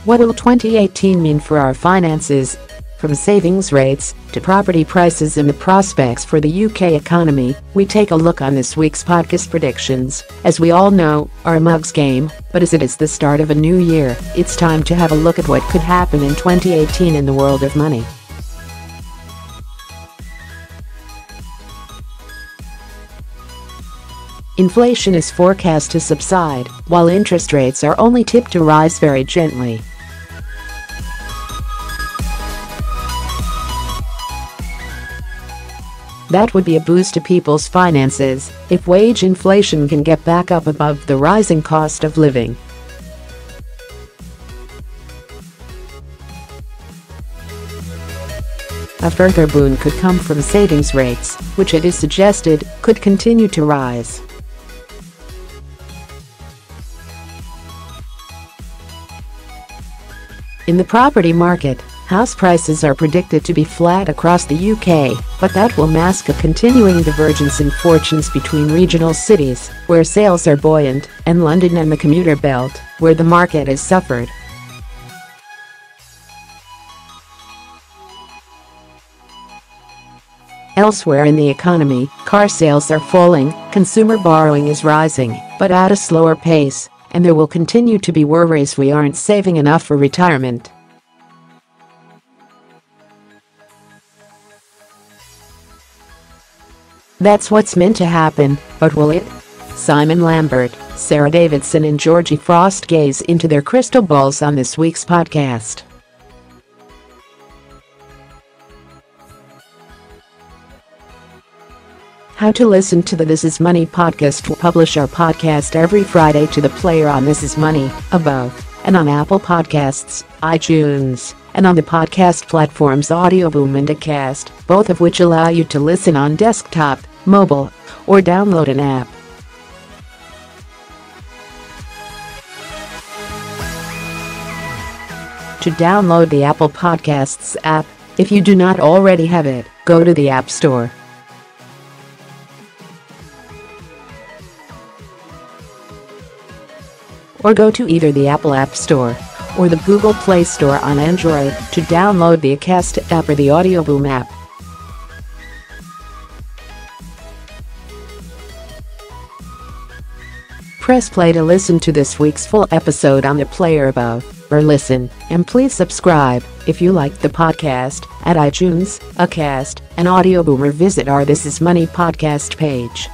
What will 2018 mean for our finances? From savings rates to property prices and the prospects for the UK economy, we take a look on this week's podcast predictions. As we all know, our mug's game, but as it is the start of a new year, it's time to have a look at what could happen in 2018 in the world of money. Inflation is forecast to subside, while interest rates are only tipped to rise very gently. That would be a boost to people's finances if wage inflation can get back up above the rising cost of living. A further boon could come from savings rates, which it is suggested could continue to rise. In the property market, house prices are predicted to be flat across the UK, but that will mask a continuing divergence in fortunes between regional cities, where sales are buoyant, and London and the commuter belt, where the market has suffered. Elsewhere in the economy, car sales are falling, consumer borrowing is rising, but at a slower pace, and there will continue to be worries we aren't saving enough for retirement. That's what's meant to happen, but will it? Simon Lambert, Sarah Davidson and Georgie Frost gaze into their crystal balls on this week's podcast. How to listen to the This Is Money podcast. We publish our podcast every Friday to the player on This Is Money, above, and on Apple Podcasts, iTunes, and on the podcast platforms Audioboom and Acast, both of which allow you to listen on desktop, mobile, or download an app. To download the Apple Podcasts app, if you do not already have it, go to the App Store. Or go to either the Apple App Store or the Google Play Store on Android to download the Acast app or the Audioboom app. Press play to listen to this week's full episode on the player above, or listen, and please subscribe, if you liked the podcast, at iTunes, Acast, and Audioboom, or visit our This Is Money podcast page.